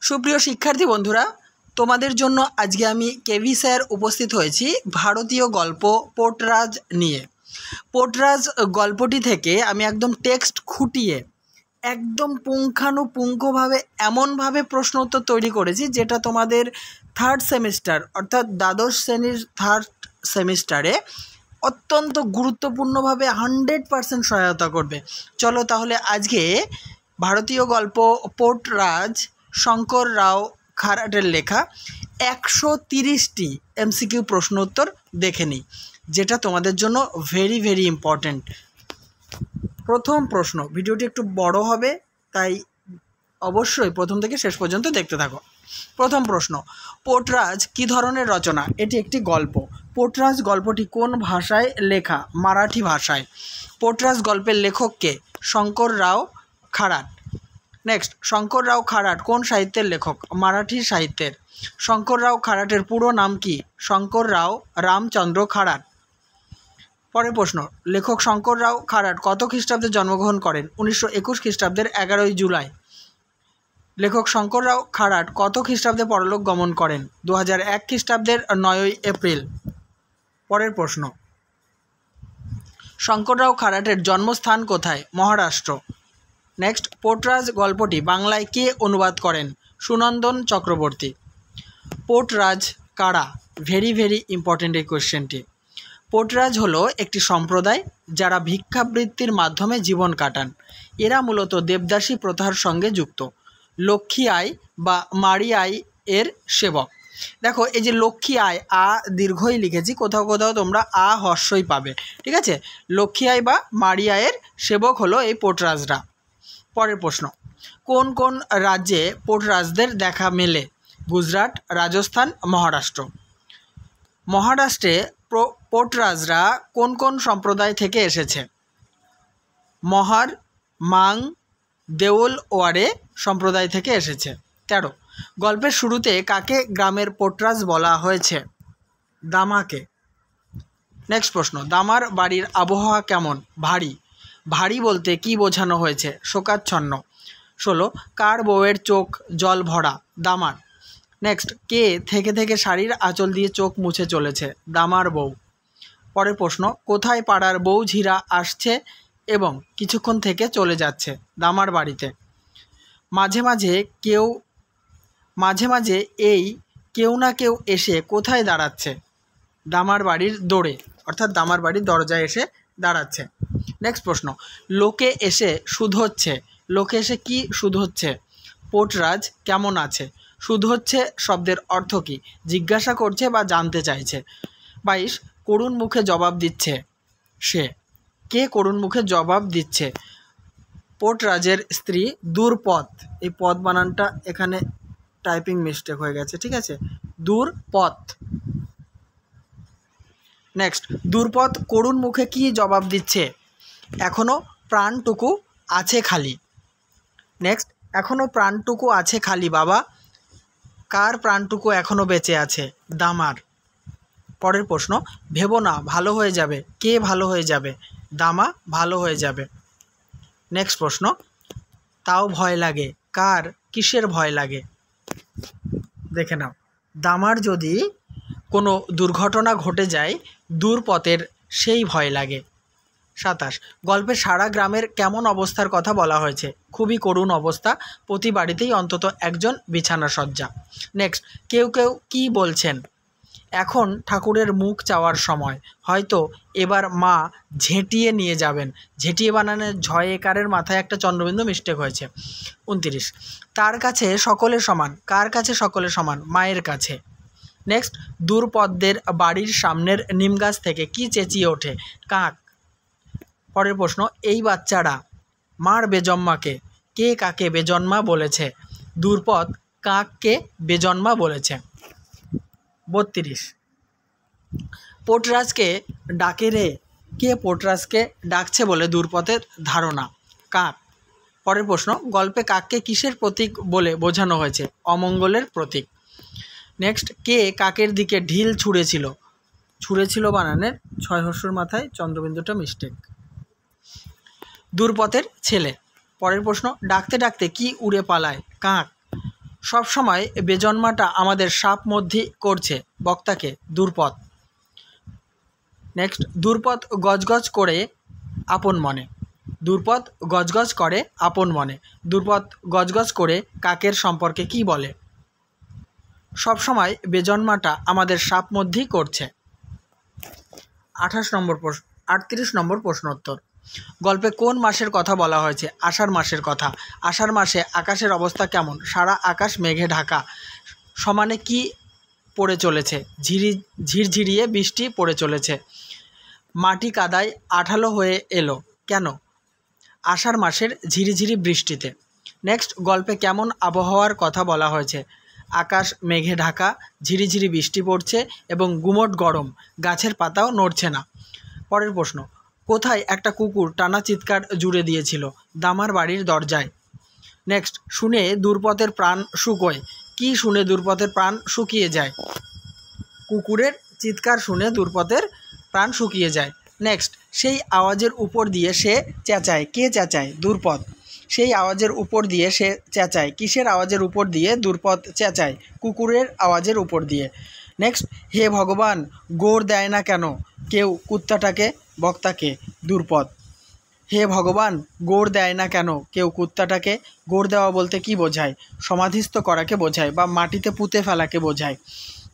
সুপ্রিয় শিক্ষার্থী বন্ধুরা, তোমাদের জন্য আজকে আমি কেভি স্যার উপস্থিত হয়েছি ভারতীয় গল্প পোর্টরাজ নিয়ে। পোর্টরাজ গল্পটি থেকে আমি একদম টেক্সট খুঁটিয়ে একদম পুঙ্খানুপুঙ্খভাবে এমনভাবে প্রশ্ন উত্তর তৈরি করেছি যেটা তোমাদের থার্ড সেমিস্টার অর্থাৎ দ্বাদশ শ্রেণীর থার্ড সেমিস্টারে অত্যন্ত গুরুত্বপূর্ণভাবে 100% সহায়তা করবে। চলো তাহলে আজকে ভারতীয় গল্প পোর্টরাজ শঙ্কর রাও খারাটের লেখা 130টি এমসিকিউ প্রশ্ন উত্তর দেখে নিই, যেটা তোমাদের জন্য ভেরি ভেরি ইম্পর্ট্যান্ট। প্রথম প্রশ্ন, ভিডিওটি একটু বড় হবে তাই অবশ্যই প্রথম থেকে শেষ পর্যন্ত দেখতে থাকো। প্রথম প্রশ্ন, পোর্টরাজ কী ধরনের রচনা? এটি একটি গল্প। পোর্টরাজ গল্পটি কোন ভাষায় লেখা? মারাঠি ভাষায়। পোর্টরাজ গল্পের লেখক কে? শঙ্কর রাও খারাট। নেক্সট, শঙ্কর রাও খারাট কোন সাহিত্যের লেখক? মারাঠি সাহিত্যের। শঙ্কর রাও খারাটের পুরো নাম কি? শঙ্কর রাও রামচন্দ্র খারাট। পরের প্রশ্ন, লেখক শঙ্কর রাও খারাট কত খ্রিস্টাব্দে জন্মগ্রহণ করেন? 1921 খ্রিস্টাব্দের 11ই জুলাই। লেখক শঙ্কর রাও খারাট কত খ্রিস্টাব্দে পরলোক গমন করেন? 2001 খ্রিস্টাব্দের 9ই এপ্রিল। পরের প্রশ্ন, শঙ্কর রাও খারাটের জন্মস্থান কোথায়? মহারাষ্ট্র। নেক্সট, পোর্টরাজ গল্পটি বাংলায় কে অনুবাদ করেন? সুনন্দন চক্রবর্তী। পোর্টরাজ কারা? ভেরি ভেরি ইম্পর্টেন্ট এই কোয়েশ্চেনটি। পোর্টরাজ হলো একটি সম্প্রদায় যারা ভিক্ষাবৃত্তির মাধ্যমে জীবন কাটান। এরা মূলত দেবদাসী প্রথার সঙ্গে যুক্ত। লক্ষ্মী আই বা মারি আই এর সেবক। দেখো, এই যে লক্ষ্মী আই, আ দীর্ঘই লিখেছি, কোথাও কোথাও তোমরা আ হর্ষই পাবে, ঠিক আছে? লক্ষ্মী আই বা মারি আয়ের সেবক হলো এই পোর্টরাজরা। পরের প্রশ্ন, কোন কোন রাজ্যে পোর্টরাজদের দেখা মেলে? গুজরাট, রাজস্থান, মহারাষ্ট্র। মহারাষ্ট্রে পোর্টরাজরা কোন কোন সম্প্রদায় থেকে এসেছে? মহার, মাং, দেউল ওয়ারে সম্প্রদায় থেকে এসেছে। 13, গল্পের শুরুতে কাকে গ্রামের পোর্টরাজ বলা হয়েছে? দামাকে। নেক্সট প্রশ্ন, দামার বাড়ির আবহাওয়া কেমন? ভারী। ভারী বলতে কি বোঝানো হয়েছে? শোকাচ্ছন্ন। 16, কার বউয়ের চোখ জল ভরা? দামার। নেক্সট, কে থেকে থেকে শাড়ির আঁচল দিয়ে চোখ মুছে চলেছে? দামার বউ। পরের প্রশ্ন, কোথায় পাড়ার বউ ঝিরা আসছে এবং কিছুক্ষণ থেকে চলে যাচ্ছে? দামার বাড়িতে। মাঝে মাঝে এই কেউ না কেউ এসে কোথায় দাঁড়াচ্ছে? দামার বাড়ির দোরে, অর্থাৎ দামার বাড়ির দরজায় এসে দাঁড়াচ্ছে। নেক্সট প্রশ্ন, লোকে এসে শুধোচ্ছে। লোকে এসে কি শুধোচ্ছে? পোর্টরাজ কেমন আছে? শুধোচ্ছে শব্দের অর্থ কী? জিজ্ঞাসা করছে বা জানতে চাইছে। 22, করুণ মুখে জবাব দিচ্ছে সে। কে করুণ মুখে জবাব দিচ্ছে? পোর্টরাজের স্ত্রী দূরপথ। এই পথ বানানটা এখানে টাইপিং মিস্টেক হয়ে গেছে, ঠিক আছে? দূরপথ। নেক্সট, দূরপথ করুণ মুখে কি জবাব দিচ্ছে? এখনও প্রাণটুকু আছে খালি। নেক্সট, এখনও প্রাণটুকু আছে খালি বাবা। কার প্রাণটুকু এখনও বেঁচে আছে? দামার। পরের প্রশ্ন, ভেবো না, ভালো হয়ে যাবে। কে ভালো হয়ে যাবে? দামা ভালো হয়ে যাবে। নেক্সট প্রশ্ন, তাও ভয় লাগে। কার, কিসের ভয় লাগে? দেখে নাও, দামার যদি কোনো দুর্ঘটনা ঘটে যায়, দূরপথের সেই ভয় লাগে। 27, গল্পে সারা গ্রামের কেমন অবস্থার কথা বলা হয়েছে? খুবই করুণ অবস্থা, প্রতি বাড়িতেই অন্তত একজন বিছানা সজ্জা। নেক্সট, কেউ কেউ কী বলছেন? এখন ঠাকুরের মুখ চাওয়ার সময়, হয়তো এবার মা ঝেঁটিয়ে নিয়ে যাবেন। ঝেঁটিয়ে বানানোর ঝয়েকারের মাথায় একটা চন্দ্রবিন্দু মিস্টেক হয়েছে। 29, তার কাছে সকলে সমান। কার কাছে সকলে সমান? মায়ের কাছে। নেক্সট, দূরপথদের বাড়ির সামনের নিম গাছ থেকে কি চেঁচিয়ে ওঠে? কাক। পরের প্রশ্ন, এই বাচ্চারা মার বেজন্মাকে। কে কাকে বেজন্মা বলেছে? দূরপথ কাককে বেজন্মা বলেছে। 32, পোর্টরাজকে ডাকে রে। কে পোর্টরাজকে ডাকছে বলে দূরপথের ধারণা? কাক। পরের প্রশ্ন, গল্পে কাককে কিসের প্রতীক বলে বোঝানো হয়েছে? অমঙ্গলের প্রতীক। নেক্সট, কে কাকের দিকে ঢিল ছুঁড়েছিল? ছুঁড়েছিল বানানের 6 হর্ষর মাথায় চন্দ্রবিন্দুটা মিস্টেক। দূরপথের ছেলে। পরের প্রশ্ন, ডাকতে ডাকতে কি উড়ে পালায়? কাক। সব সময় বেজন্মাটা আমাদের সাপ মধ্যে করছে, বক্তাকে দুর্পদ। নেক্সট, দুর্পদ গজগজ করে আপন মনে। দুর্পদ গজগজ করে আপন মনে। দুর্পদ গজগজ করে কাকের সম্পর্কে কি বলে? সব সময় বেজন্মাটা আমাদের সাপ মধ্যেই করছে। 38 নম্বর প্রশ্নোত্তর। গল্পে কোন মাসের কথা বলা হয়েছে? আষাঢ় মাসের কথা। আষাঢ় মাসে আকাশের অবস্থা কেমন? সারা আকাশ মেঘে ঢাকা। সমানে কি পড়ে চলেছে? ঝিরঝিরিয়ে বৃষ্টি পড়ে চলেছে। মাটি কাদায় আঠালো হয়ে এলো কেন? আষাঢ় মাসের ঝিরিঝিরি বৃষ্টিতে। নেক্সট, গল্পে কেমন আবহাওয়ার কথা বলা হয়েছে? আকাশ মেঘে ঢাকা, ঝিরিঝিরি বৃষ্টি পড়ছে এবং গুমোট গরম, গাছের পাতাও নড়ছে না। পরের প্রশ্ন, কোথায় একটা কুকুর টানা চিৎকার জুড়ে দিয়েছিল? দামার বাড়ির দরজায়। নেক্সট, শুনে দুর্পথের প্রাণ শুকোয়। কি শুনে দুর্পথের প্রাণ শুকিয়ে যায়? কুকুরের চিৎকার শুনে দুর্পথের প্রাণ শুকিয়ে যায়। নেক্সট, সেই আওয়াজের উপর দিয়ে সে চেঁচায়। কে চেঁচায়? দুর্পথ। সেই আওয়াজের উপর দিয়ে সে চেঁচায়। কিসের আওয়াজের উপর দিয়ে দুর্পথ চেঁচায়? কুকুরের আওয়াজের উপর দিয়ে। নেক্সট, হে ভগবান, গোড় দেয় না কেন কেউ কুত্তাটাকে? বক্তাকে দুর্পথ। হে ভগবান, গোড় দেয় না কেন কেউ কুত্তাটাকে? গোড় দেওয়া বলতে কি বোঝায়? সমাধিস্থ করাকে বোঝায় বা মাটিতে পুঁতে ফেলাকে বোঝায়।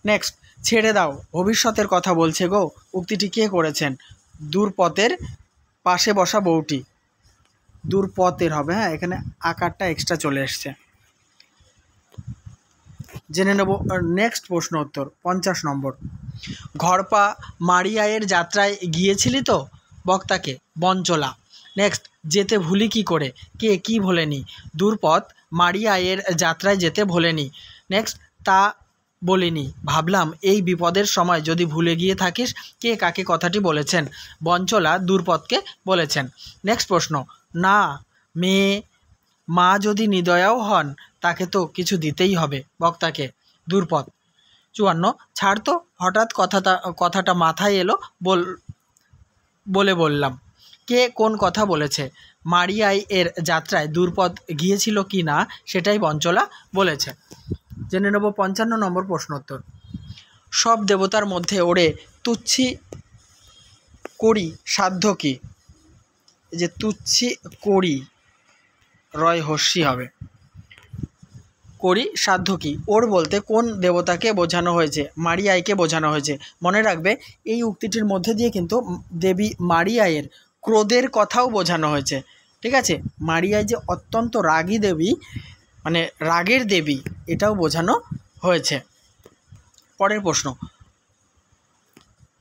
নেক্সট, ছেড়ে দাও, ভবিষ্যতের কথা বলছে গো। উক্তিটি কে করেছেন? দুর্পথের পাশে বসা বউটি। দুর্পথের হবে, হ্যাঁ, এখানে আকারটা এক্সট্রা চলে এসছে। জেনে নেব নেক্সট প্রশ্ন উত্তর। 50 নম্বর। ঘরপা মারিয়ায়ের যাত্রায় গিয়েছিলি তো? বক্তাকে বঞ্চলা। নেক্সট, যেতে ভুলি কি করে? কে কি ভোলেনি? দুর্পথ মারিয়ায়ের যাত্রায় যেতে ভোলেনি। নেক্সট, তা বলিনি, ভাবলাম এই বিপদের সময় যদি ভুলে গিয়ে থাকিস। কে কাকে কথাটি বলেছেন? বঞ্চলা দুর্পথকে বলেছেন। নেক্সট প্রশ্ন, না মেয়ে মা যদি নিদয়াও হন তাকে তো কিছু দিতেই হবে। বক্তাকে দুর্পথ। 54, ছাড় তো, হঠাৎ কথাটা মাথায় এলো বলে বললাম। কে কোন কথা বলেছে? মারিয়াই এর যাত্রায় দুর্পথ গিয়েছিল কি না সেটাই বঞ্চলা বলেছে। জেনে নেব 55 নম্বর প্রশ্নোত্তর। সব দেবতার মধ্যে ওরে তুচ্ছি করি সাধ্য কি? এই যে তুচ্ছি করি, রয় হস্যি হবে, করি সাধ্য কি? ওর বলতে কোন দেবতাকে বোঝানো হয়েছে? মারিয়াইকে বোঝানো হয়েছে। মনে রাখবে, এই উক্তিটির মধ্যে দিয়ে কিন্তু দেবী মারিয়াইয়ের ক্রোধের কথাও বোঝানো হয়েছে। ঠিক আছে, মারিয়াই যে অত্যন্ত রাগী দেবী, মানে রাগের দেবী, এটাও বোঝানো হয়েছে। পরের প্রশ্ন,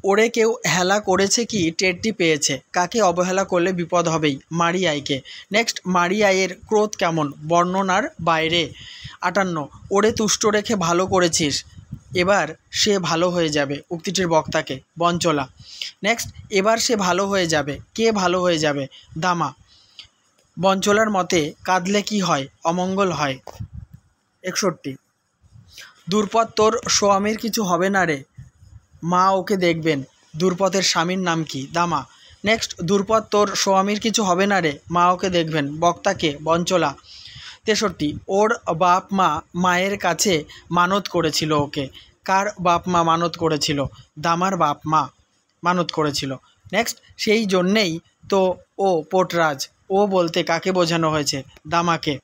ওরে কেউ হেলা করেছে কি টেরটি পেয়েছে? কাকে অবহেলা করলে বিপদ হবেই? মারিয়াইকে। নেক্সট, মারিয়াইয়ের ক্রোধ কেমন? বর্ণনার বাইরে। 58, ওরে তুষ্ট রেখে ভালো করেছিস, এবার সে ভালো হয়ে যাবে। উক্তিটির বক্তাকে বঞ্চলা। নেক্সট, এবার সে ভালো হয়ে যাবে। কে ভালো হয়ে যাবে? দামা। বঞ্চলার মতে কাঁদলে কি হয়? অমঙ্গল হয়। 61, দুর্পথ তোর স্বামীর কিছু হবে না রে, মা ওকে দেখবেন। দুর্পথের স্বামীর নাম কি? দামা। নেক্সট, দুর্পথ তোর স্বামীর কিছু হবে না রে, মা ওকে দেখবেন। বক্তাকে বঞ্চলা। 63, ওর বাপ মা মায়ের কাছে মানত করেছিল ওকে। কার বাপ মা মানত করেছিল? দামার বাপ মা মানত করেছিল। নেক্সট, সেই জন্যেই তো ও পোটরাজ। ও বলতে কাকে বোঝানো হয়েছে? দামাকে।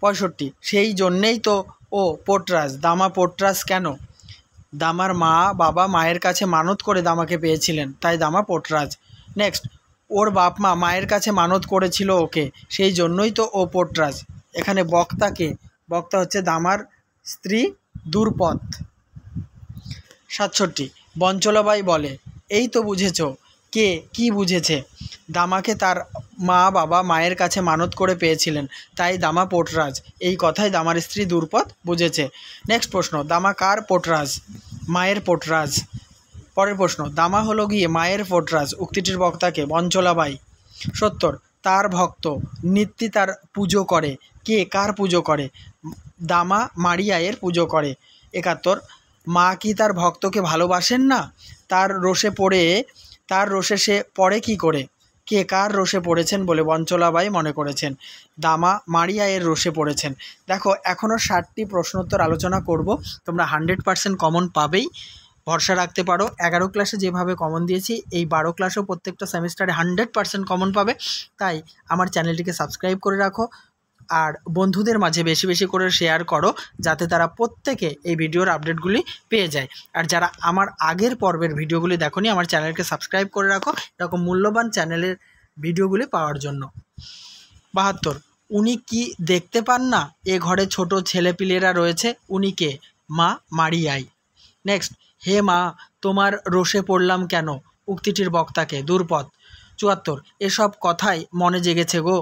65, সেই জন্যেই তো ও পোটরাজ। দামা পোটরাজ কেন? দামার মা বাবা মায়ের কাছে মানত করে দামাকে পেয়েছিলেন, তাই দামা পোটরাজ। নেক্সট, ওর বাপ মা মায়ের কাছে মানত করেছিল ওকে, সেই জন্যই তো ও পোটরাজ। এখানে বক্তা হচ্ছে দামার স্ত্রী দুর্পথ। 67, বঞ্চলাবাই বলে, এই তো বুঝেছ। কে কি বুঝেছে? দামাকে তার মা বাবা মায়ের কাছে মানত করে পেয়েছিলেন, তাই দামা পোটরাজ। এই কথাই দামার স্ত্রী দুর্পথ বুঝেছে। নেক্সট প্রশ্ন, দামা কার পোটরাজ? মায়ের পোটরাজ। পরের প্রশ্ন, দামা হলো গিয়ে মায়ের পোটরাজ। উক্তিটির বক্তাকে বঞ্চলাবাই। 70, তার ভক্ত নিত্যি তার পুজো করে। কে কার পুজো করে? দামা মারিয়ায়ের পুজো করে। 71, মা কি তার ভক্তকে ভালোবাসেন না? তার রোষে সে পড়ে কি করে? কে কার রোষে পড়েছেন বলে বঞ্চলাবাই মনে করেছেন? দামা মারিয়ায়ের রোষে পড়েছেন। দেখো এখনও 60টি প্রশ্নোত্তর আলোচনা করব, তোমরা 100% কমন পাবেই, ভরসা রাখতে পারো। 11 ক্লাসে যেভাবে কমন দিয়েছি এই 12 ক্লাসেও প্রত্যেকটা সেমিস্টারে 100% কমন পাবে। তাই আমার চ্যানেলটিকে সাবস্ক্রাইব করে রাখো আর বন্ধুদের মাঝে বেশি বেশি করে শেয়ার করো, যাতে তারা প্রত্যেকে এই ভিডিওর আপডেটগুলি পেয়ে যায়। আর যারা আমার আগের পর্বের ভিডিওগুলি দেখোনি, আমার চ্যানেলকে সাবস্ক্রাইব করে রাখো এরকম মূল্যবান চ্যানেলের ভিডিওগুলি পাওয়ার জন্য। 72, উনি কি দেখতে পান না এ ঘরে ছোট ছেলেপিলেরা রয়েছে? উনি কে? মা মারিয়াই। নেক্সট, হে মা তোমার রোষে পড়লাম কেন? উক্তিটির বক্তাকে? দুর্পদ। 74, এসব কথাই মনে জেগেছে গো।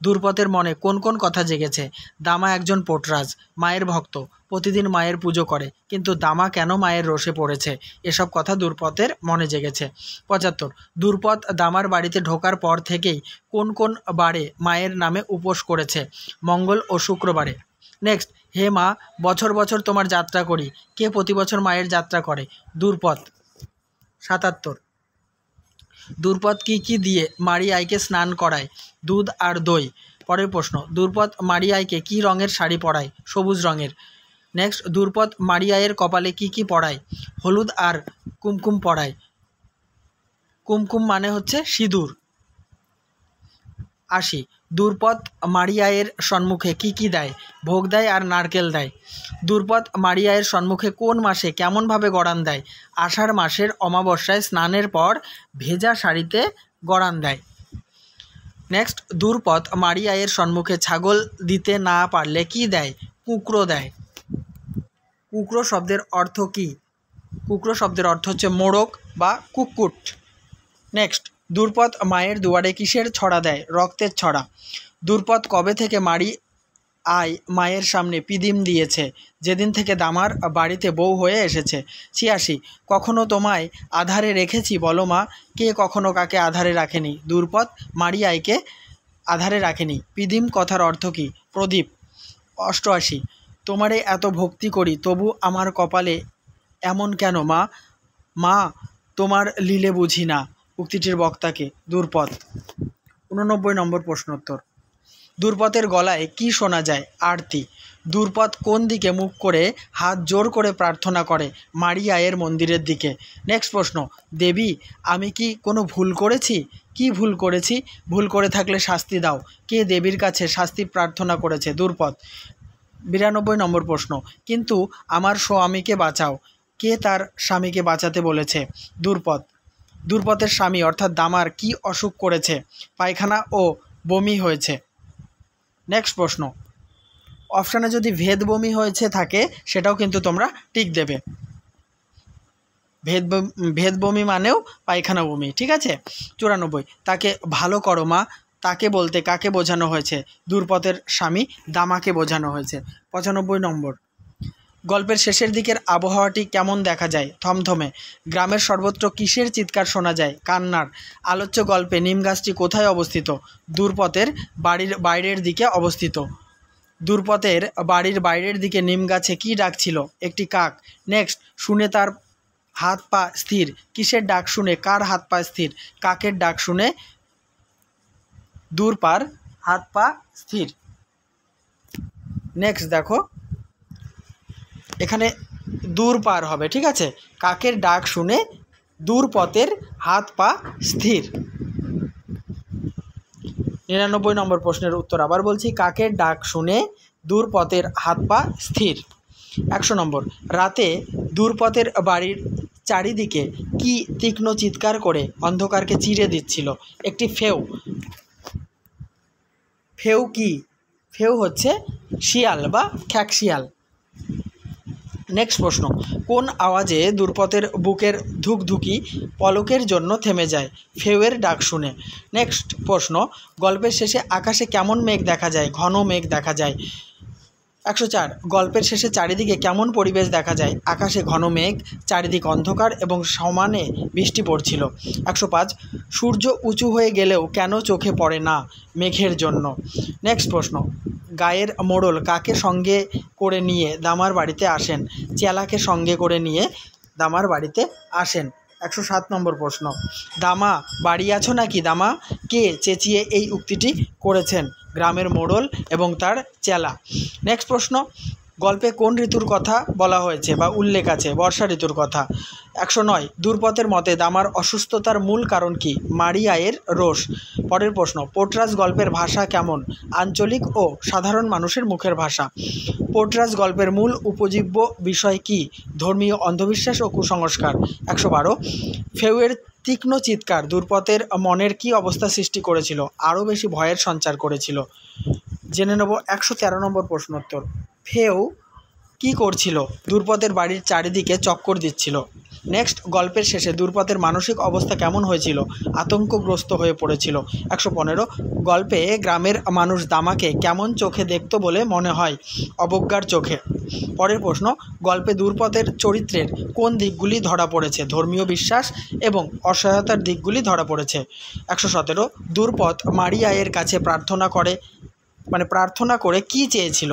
দুর্পদের মনে কোন কোন কথা জেগেছে? দামা একজন পোটরাজ, মায়ের ভক্ত, প্রতিদিন মায়ের পুজো করে, কিন্তু দামা কেন মায়ের রোষে পড়েছে? এসব কথা দুর্পদের মনে জেগেছে। 75, দুর্পদ দামার বাড়িতে ঢোকার পর থেকেই কোন কোন বারে মায়ের নামে উপোস করেছে? মঙ্গল ও শুক্রবারে। নেক্সট, হে মা বছর বছর তোমার যাত্রা করি, কে প্রতি বছর মায়ের যাত্রা করে? দুর্পদ। 77, দুর্পদ কি কি দিয়ে মারিয়াইকে স্নান করায়? দুধ আর দই। পরের প্রশ্ন, দুর্পদ মারিয়াইকে কি রঙের শাড়ি পরায়? সবুজ রঙের। নেক্সট, দুর্পদ মারিয়াইয়ের কপালে কি কি পরায়? হলুদ আর কুমকুম পরায়। কুমকুম মানে হচ্ছে সিঁদুর। 80, দুর্পদ মারিয়াইয়ের সম্মুখে কি কি দেয়? ভোগ দেয় আর নারকেল দেয়। দুর্পদ মারিয়াইয়ের সম্মুখে কোন মাসে কেমনভাবে গড়ান দেয়? আষাঢ় মাসের অমাবস্যায় স্নানের পর ভেজা শাড়িতে গড়ান দেয়। নেক্সট, দুর্পদ মারিয়াইয়ের সম্মুখে ছাগল দিতে না পারলে কি দেয়? কুঁকড়ো দেয়। কুঁকড়ো শব্দের অর্থ কি? কুঁকড়ো শব্দের অর্থ হচ্ছে মোড়ক বা কুক্কুট। নেক্সট, দুর্পদ মায়ের দুয়ারে কিসের ছড়া দেয়? রক্তের ছড়া। দুর্পদ কবে থেকে মায়ের সামনে পিদিম দিয়েছে? যেদিন থেকে দামার বাড়িতে বউ হয়ে এসেছে। 86, কখনো তোমায় আধারে রেখেছি বলো মা, কে কখনো কাকে আধারে রাখেনি? দুর্পদ মারিয়াইকে আধারে রাখেনি। পিদিম কথার অর্থ কি? প্রদীপ। 88, তোমারে এত ভক্তি করি তবু আমার কপালে এমন কেন মা? মা তোমার লীলে বুঝি না। উক্তিটির বক্তাকে? দুর্পদ। 89 নম্বর প্রশ্নোত্তর, দুর্পদের গলায় কি শোনা যায়? আরতি। দুর্পদ কোন দিকে মুখ করে হাত জোর করে প্রার্থনা করে? মারিয়াইয়ের মন্দিরের দিকে। নেক্সট প্রশ্ন, দেবী আমি কি কোনো ভুল করেছি? কি ভুল করেছি? ভুল করে থাকলে শাস্তি দাও। কে দেবীর কাছে শাস্তি প্রার্থনা করেছে? দুর্পদ। 92 নম্বর প্রশ্ন, কিন্তু আমার স্বামীকে বাঁচাও, কে তার স্বামীকে বাঁচাতে বলেছে? দুর্পদ। দুর্পদের স্বামী অর্থাৎ দামার কি অসুখ করেছে? পায়খানা ও বমি হয়েছে। নেক্সট প্রশ্ন, অপশানে যদি ভেদ বমি হয়েছে থাকে সেটাও কিন্তু তোমরা টিক দেবে। ভেদ বমি মানেও পায়খানা বমি, ঠিক আছে। 94, তাকে ভালো করো মা, তাকে বলতে কাকে বোঝানো হয়েছে? দুর্পদের স্বামী দামাকে বোঝানো হয়েছে। 95 নম্বর, গল্পের শেষের দিকের আবহাওয়াটি কেমন দেখা যায়? থমথমে। গ্রামের সর্বত্র কিসের চিৎকার শোনা যায়? কান্নার। আলোচ্য গল্পে নিম গাছটি কোথায় অবস্থিত? দুর্পদের বাড়ির বাইরের দিকে অবস্থিত। দুর্পদের বাড়ির বাইরের দিকে নিম গাছে কী ডাক ছিল? একটি কাক। নেক্সট, শুনে তার হাত পা স্থির, কিসের ডাক শুনে কার হাত পা স্থির? কাকের ডাক শুনে দুর্পার হাত পা স্থির। নেক্সট দেখো, এখানে দূরপার হবে, ঠিক আছে। কাকের ডাক শুনে দুর্পদের হাত পা স্থির। 99 নম্বর প্রশ্নের উত্তর আবার বলছি, কাকের ডাক শুনে দুর্পদের হাত পা স্থির। 100 নম্বর, রাতে দুর্পদের বাড়ির চারিদিকে কি তীক্ষ্ণ চিৎকার করে অন্ধকারকে চিরে দিচ্ছিল? একটি ফেউ। ফেউ কি? ফেউ হচ্ছে শিয়াল বা খ্যাকশিয়াল। নেক্সট প্রশ্ন, কোন আওয়াজে দুর্পদের বুকের ধুকধুকি পলকের জন্য থেমে যায়? ফেউয়ের ডাক শুনে। নেক্সট প্রশ্ন, গল্পের শেষে আকাশে কেমন মেঘ দেখা যায়? ঘন মেঘ দেখা যায়। 104, গল্পের শেষে চারিদিকে কেমন পরিবেশ দেখা যায়? আকাশে ঘন মেঘ, চারিদিক অন্ধকার এবং সমানে বৃষ্টি পড়ছিল। 105, সূর্য উঁচু হয়ে গেলেও কেন চোখে পড়ে না? মেঘের জন্য। নেক্সট প্রশ্ন, গায়ের মোড়ল কাকে সঙ্গে করে নিয়ে দামার বাড়িতে আসেন? চেলাকে সঙ্গে করে নিয়ে দামার বাড়িতে আসেন। 107 নম্বর প্রশ্ন, দামা বাড়ি আছো নাকি দামা, কে চেঁচিয়ে এই উক্তিটি করেছেন? গ্রামের মোড়ল এবং তার চেলা। নেক্সট প্রশ্ন, গল্পে কোন ঋতুর কথা বলা হয়েছে বা উল্লেখ আছে? বর্ষা ঋতুর কথা। 109, দূরপথের মতে দামার অসুস্থতার মূল কারণ কি? মারিয়ায়ের রোষ। পরের প্রশ্ন, পোর্টরাজ গল্পের ভাষা কেমন? আঞ্চলিক ও সাধারণ মানুষের মুখের ভাষা। পোর্টরাজ গল্পের মূল উপজীব্য বিষয় কি? ধর্মীয় অন্ধবিশ্বাস ও কুসংস্কার। 112, ফেউয়ের তীক্ষ্ণ চিৎকার দূরপথের মনের কি অবস্থা সৃষ্টি করেছিল? আরও বেশি ভয়ের সঞ্চার করেছিল। জেনে নেব 113 নম্বর প্রশ্নোত্তর। ফেউ কি করছিল? দূরপথের বাড়ির চারিদিকে চক্কর দিচ্ছিল। নেক্সট, গল্পের শেষে দূরপথের মানসিক অবস্থা কেমন হয়েছিল? আতঙ্কগ্রস্ত হয়ে পড়েছিল। 115, গল্পে গ্রামের মানুষ দামাকে কেমন চোখে দেখত বলে মনে হয়? অবজ্ঞার চোখে। পরের প্রশ্ন, গল্পে দূরপথের চরিত্রের কোন দিকগুলি ধরা পড়েছে? ধর্মীয় বিশ্বাস এবং অসহায়তার দিকগুলি ধরা পড়েছে। 117, দূরপথ মারিয়ায়ের কাছে প্রার্থনা করে কি চেয়েছিল?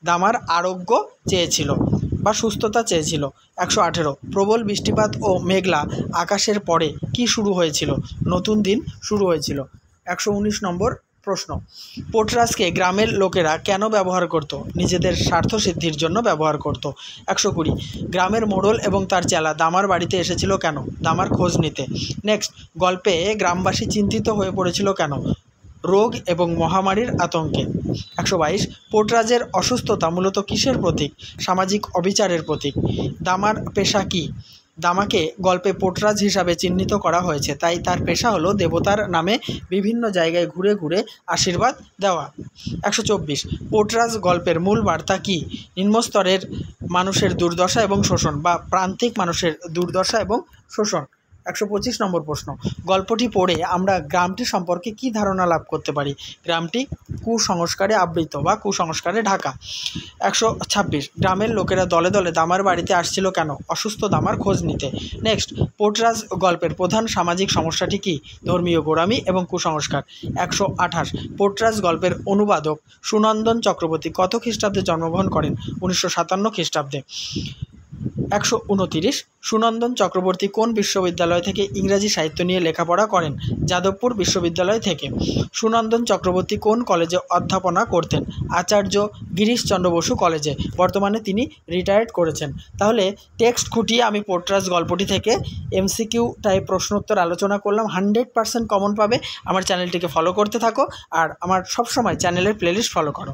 দামার আরোগ্য চেয়েছিল বা সুস্থতা চেয়েছিল। 118, প্রবল বৃষ্টিপাত ও মেঘলা আকাশের পরে কি শুরু হয়েছিল? নতুন দিন শুরু হয়েছিল। 119 নম্বর প্রশ্ন, পোর্টরাজকে গ্রামের লোকেরা কেন ব্যবহার করত? নিজেদের স্বার্থ সিদ্ধির জন্য ব্যবহার করত। 120, গ্রামের মোড়ল এবং তার চেলা দামার বাড়িতে এসেছিল কেন? দামার খোঁজ নিতে। নেক্সট, গল্পে গ্রামবাসী চিন্তিত হয়ে পড়েছিল কেন? রোগ এবং মহামারীর আতঙ্কে। 122, পোর্টরাজের অসুস্থতা মূলত কিসের প্রতীক? সামাজিক অবিচারের প্রতীক। দামার পেশা কি? দামাকে গল্পে পোর্টরাজ হিসাবে চিহ্নিত করা হয়েছে, তাই তার পেশা হলো দেবতার নামে বিভিন্ন জায়গায় ঘুরে ঘুরে আশীর্বাদ দেওয়া। 124, পোর্টরাজ গল্পের মূল বার্তা কি? নিম্নস্তরের মানুষের দুর্দশা এবং শোষণ বা প্রান্তিক মানুষের দুর্দশা এবং শোষণ। 125 নম্বর প্রশ্ন, গল্পটি পড়ে আমরা গ্রামটি সম্পর্কে কি ধারণা লাভ করতে পারি? গ্রামটি কুসংস্কারে আবৃত বা কুসংস্কারে ঢাকা। 126, গ্রামের লোকেরা দলে দলে দামার বাড়িতে আসছিল কেন? অসুস্থ দামার খোঁজ নিতে। নেক্সট, পোর্টরাজ গল্পের প্রধান সামাজিক সমস্যাটি কি? ধর্মীয় গোঁড়ামি এবং কুসংস্কার। 128, পোর্টরাজ গল্পের অনুবাদক সুনন্দন চক্রবর্তী কত খ্রিস্টাব্দে জন্মগ্রহণ করেন? 1957 খ্রিস্টাব্দে। 129, সুনন্দন চক্রবর্তী কোন বিশ্ববিদ্যালয় থেকে ইংরাজি সাহিত্য নিয়ে লেখাপড়া করেন? যাদবপুর বিশ্ববিদ্যালয় থেকে। সুনন্দন চক্রবর্তী কোন কলেজে অধ্যাপনা করতেন? আচার্য গিরিশচন্দ্র বসু কলেজে। বর্তমানে তিনি রিটায়ার্ড করেছেন। তাহলে টেক্সট খুঁটিয়ে আমি পোর্টরাজ গল্পটি থেকে এমসিকিউ টাইপ প্রশ্নোত্তর আলোচনা করলাম। 100% কমন পাবে। আমার চ্যানেলটিকে ফলো করতে থাকো আর আমার সবসময় চ্যানেলের প্লেলিস্ট ফলো করো।